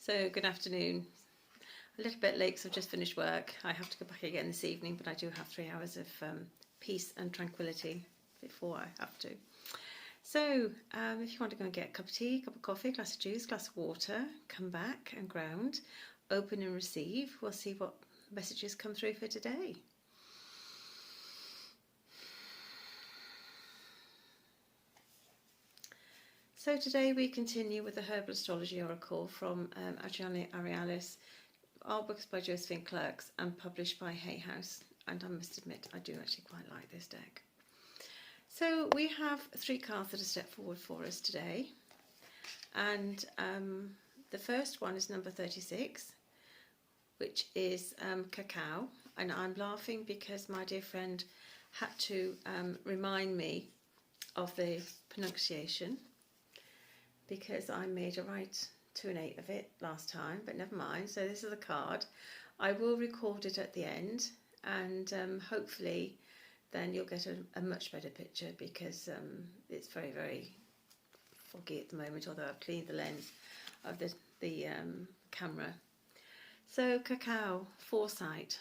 So good afternoon. A little bit late because I've just finished work. I have to go back again this evening, but I do have 3 hours of peace and tranquility before I have to. So if you want to go and get a cup of tea, cup of coffee, glass of juice, glass of water, come back and ground, open and receive. We'll see what messages come through for today. So today we continue with the Herbal Astrology Oracle from Angel Alchemy, artworks by Josephine Clerks and published by Hay House. And I must admit, I do actually quite like this deck. So we have 3 cards that are stepped forward for us today. And the first one is number 36, which is cacao. And I'm laughing because my dear friend had to remind me of the pronunciation, because I made a right to an 8 of it last time, but never mind. So this is the card. I will record it at the end, and hopefully then you'll get a much better picture, because it's very, very foggy at the moment, although I've cleaned the lens of the camera. So cacao, foresight.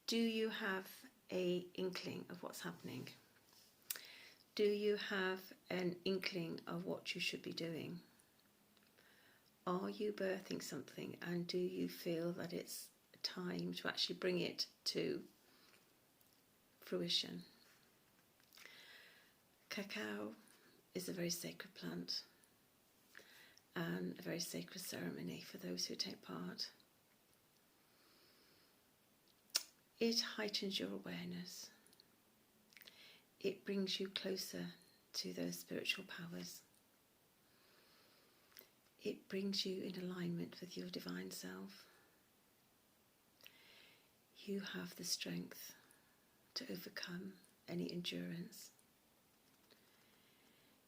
Do you have an inkling of what's happening? Do you have an inkling of what you should be doing? Are you birthing something, and do you feel that it's time to actually bring it to fruition? Cacao is a very sacred plant and a very sacred ceremony for those who take part. It heightens your awareness. It brings you closer to those spiritual powers. It brings you in alignment with your divine self. You have the strength to overcome any endurance.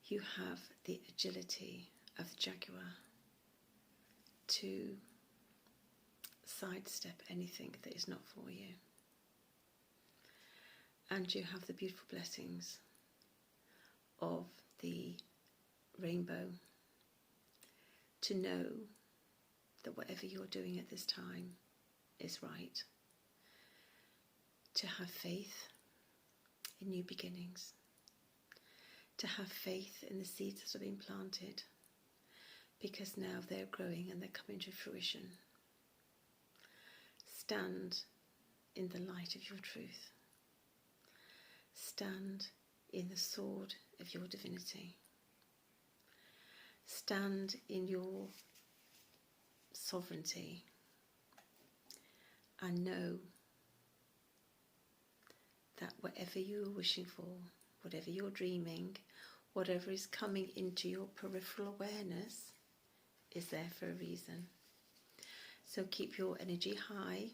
You have the agility of the jaguar to sidestep anything that is not for you. And you have the beautiful blessings of the rainbow to know that whatever you're doing at this time is right. To have faith in new beginnings. To have faith in the seeds that have been planted, because now they're growing and they're coming to fruition. Stand in the light of your truth. Stand in the sword of your divinity. Stand in your sovereignty and know that whatever you're wishing for, whatever you're dreaming, whatever is coming into your peripheral awareness is there for a reason. So keep your energy high.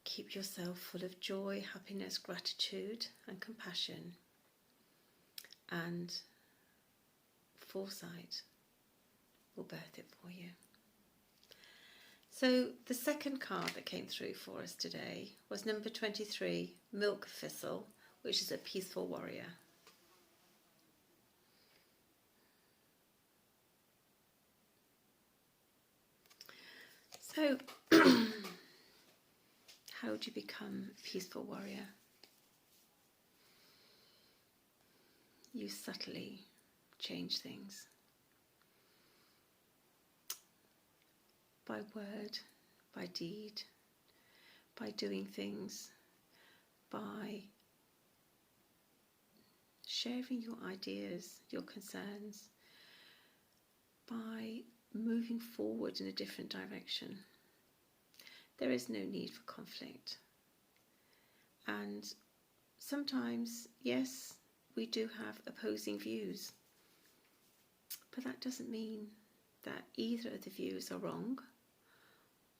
Keep yourself full of joy, happiness, gratitude and compassion, and foresight will birth it for you. So the second card that came through for us today was number 23, Milk Thistle, which is a peaceful warrior. So how do you become a peaceful warrior? You subtly change things. By word, by deed, by doing things, by sharing your ideas, your concerns, by moving forward in a different direction. There is no need for conflict. And sometimes, yes, we do have opposing views, but that doesn't mean that either of the views are wrong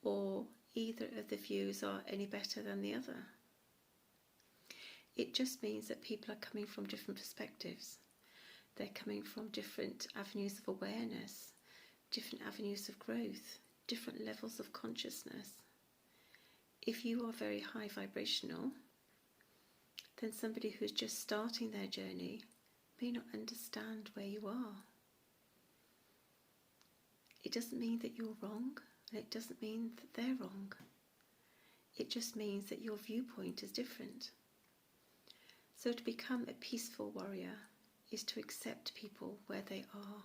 or either of the views are any better than the other. It just means that people are coming from different perspectives. They're coming from different avenues of awareness, different avenues of growth, different levels of consciousness. If you are very high vibrational, then somebody who's just starting their journey may not understand where you are. it doesn't mean that you're wrong, and it doesn't mean that they're wrong. It just means that your viewpoint is different. So to become a peaceful warrior is to accept people where they are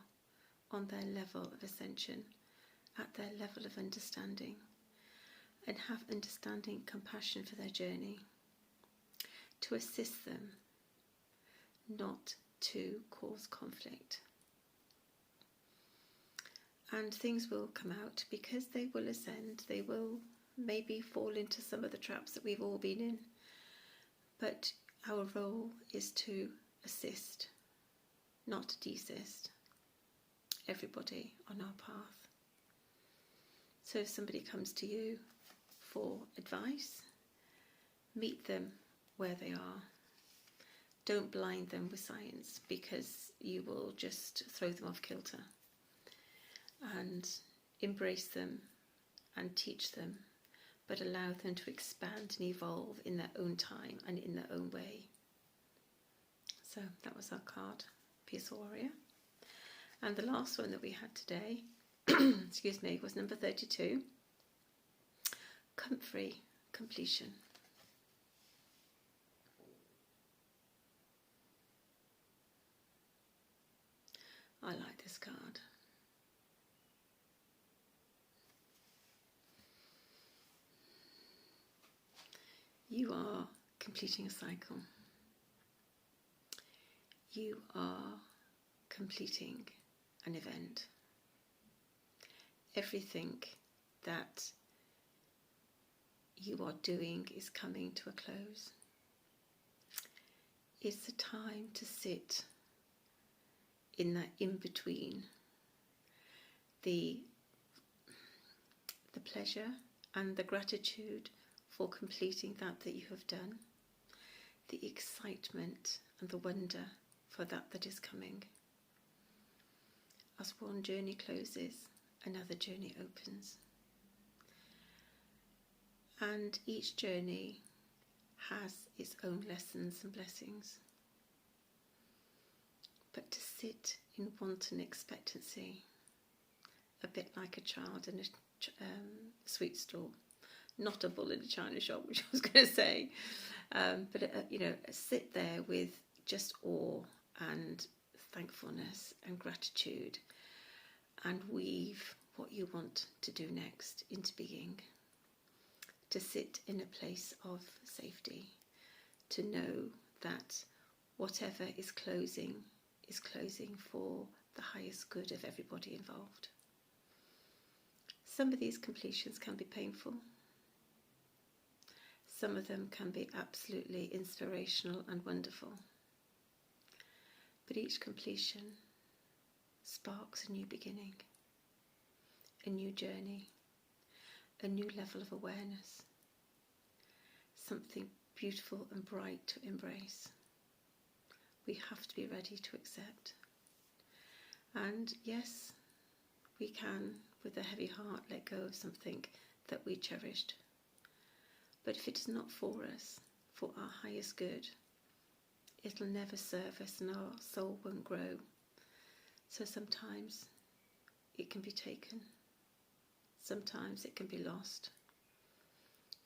on their level of ascension, at their level of understanding, and have understanding, compassion for their journey, to assist them, not to cause conflict. And things will come out because they will ascend, they will maybe fall into some of the traps that we've all been in, but our role is to assist, not to desist everybody on our path. So if somebody comes to you for advice, meet them where they are. Don't blind them with science, because you will just throw them off kilter. And embrace them and teach them, but allow them to expand and evolve in their own time and in their own way. So that was our card, Peaceful Warrior. And the last one that we had today, excuse me, was number 32, Comfrey Completion. I like this card. You are completing a cycle. You are completing an event. Everything that you are doing is coming to a close. It's the time to sit in that in-between, the pleasure and the gratitude for completing that you have done, the excitement and the wonder for that is coming. As one journey closes, another journey opens. And each journey has its own lessons and blessings. But to sit in wanton expectancy, a bit like a child in a sweet stall, not a bull in a china shop, which I was going to say, but sit there with just awe and thankfulness and gratitude, and weave what you want to do next into being. To sit in a place of safety, to know that whatever is closing for the highest good of everybody involved. Some of these completions can be painful. Some of them can be absolutely inspirational and wonderful. But each completion sparks a new beginning, a new journey, a new level of awareness, something beautiful and bright to embrace. We have to be ready to accept. And yes, we can, with a heavy heart, let go of something that we cherished. But if it is not for us, for our highest good, it'll never serve us and our soul won't grow. So sometimes it can be taken. Sometimes it can be lost.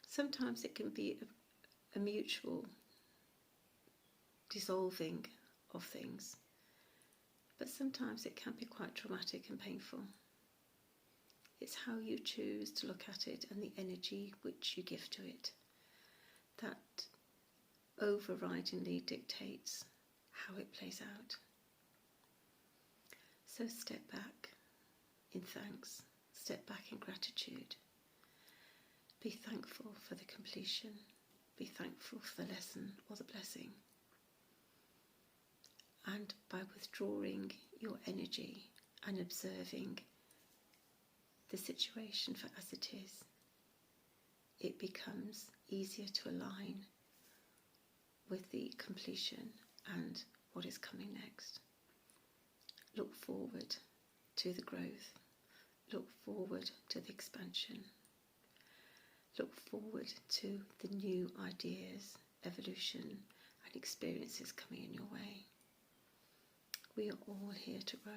Sometimes it can be a mutual dissolving of things. But sometimes it can be quite traumatic and painful. It's how you choose to look at it and the energy which you give to it that overridingly dictates how it plays out. So step back in thanks, step back in gratitude. Be thankful for the completion, be thankful for the lesson or the blessing. And by withdrawing your energy and observing the situation for as it is, it becomes easier to align with the completion and what is coming next. Look forward to the growth. Look forward to the expansion. Look forward to the new ideas, evolution and experiences coming in your way. We are all here to grow.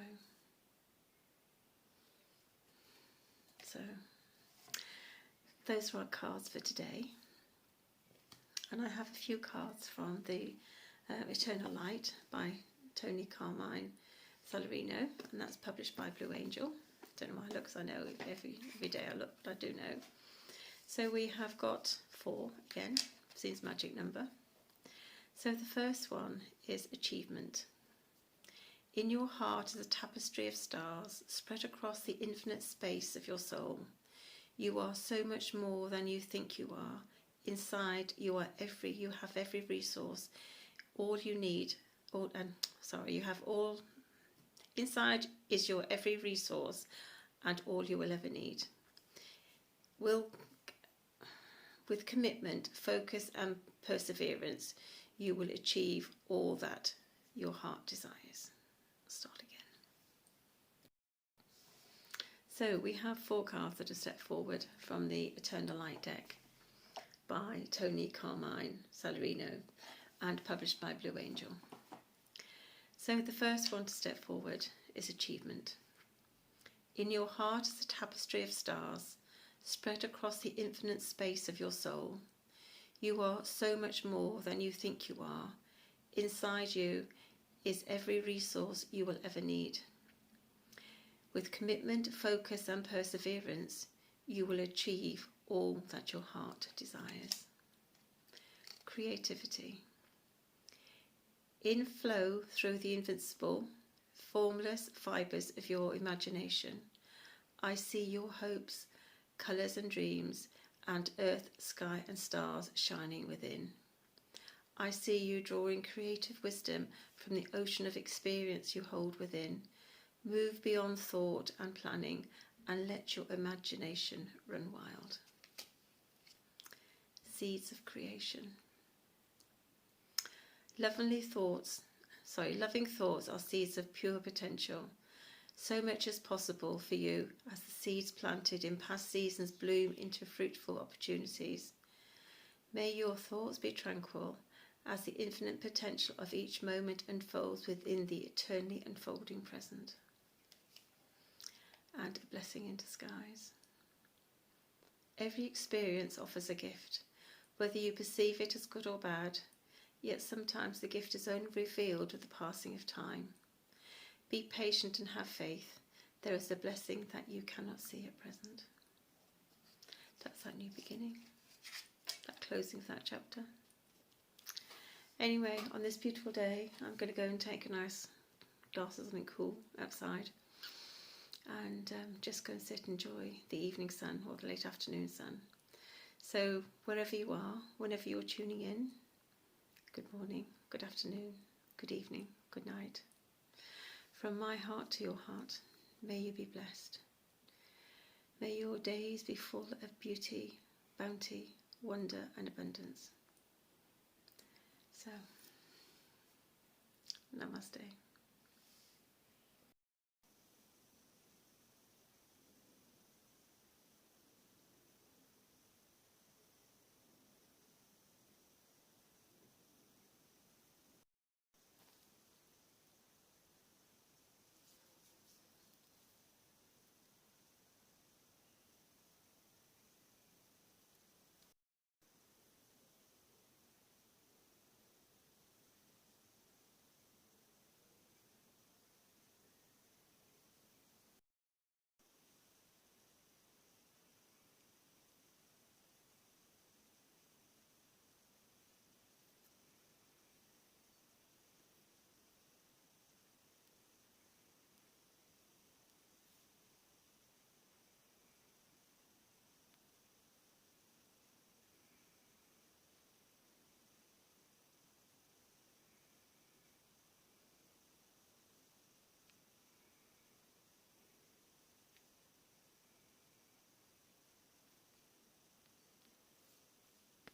So those are our cards for today. And I have a few cards from the Eternal Light by Tony Carmine Salarino, and that's published by Blue Angel. Don't know why I look, because I know every day I look, but I do know. So we have got 4 again, seems magic number. So the first one is achievement. In your heart is a tapestry of stars spread across the infinite space of your soul. You are so much more than you think you are. Inside you have every resource, all you need. Inside is your every resource and all you will ever need. With commitment, focus and perseverance, you will achieve all that your heart desires. Start again. So we have 4 cards that are set forward from the Eternal Light deck by Tony Carmine Salarino and published by Blue Angel. So the first one to step forward is achievement. In your heart is a tapestry of stars spread across the infinite space of your soul. You are so much more than you think you are. Inside you is every resource you will ever need. With commitment, focus and perseverance, you will achieve all that your heart desires. Creativity. In flow through the invincible, formless fibres of your imagination, I see your hopes, colours and dreams, and earth, sky and stars shining within. I see you drawing creative wisdom from the ocean of experience you hold within. Move beyond thought and planning and let your imagination run wild. Seeds of creation. Loving thoughts are seeds of pure potential. So much is possible for you as the seeds planted in past seasons bloom into fruitful opportunities. May your thoughts be tranquil as the infinite potential of each moment unfolds within the eternally unfolding present. And a blessing in disguise. Every experience offers a gift, whether you perceive it as good or bad, yet sometimes the gift is only revealed with the passing of time. Be patient and have faith. There is a blessing that you cannot see at present. That's that new beginning, that closing of that chapter. Anyway, on this beautiful day, I'm going to go and take a nice glass of something cool outside and just go and sit and enjoy the evening sun or the late afternoon sun. So wherever you are, whenever you're tuning in, good morning, good afternoon, good evening, good night. From my heart to your heart, may you be blessed. May your days be full of beauty, bounty, wonder and abundance. So, namaste.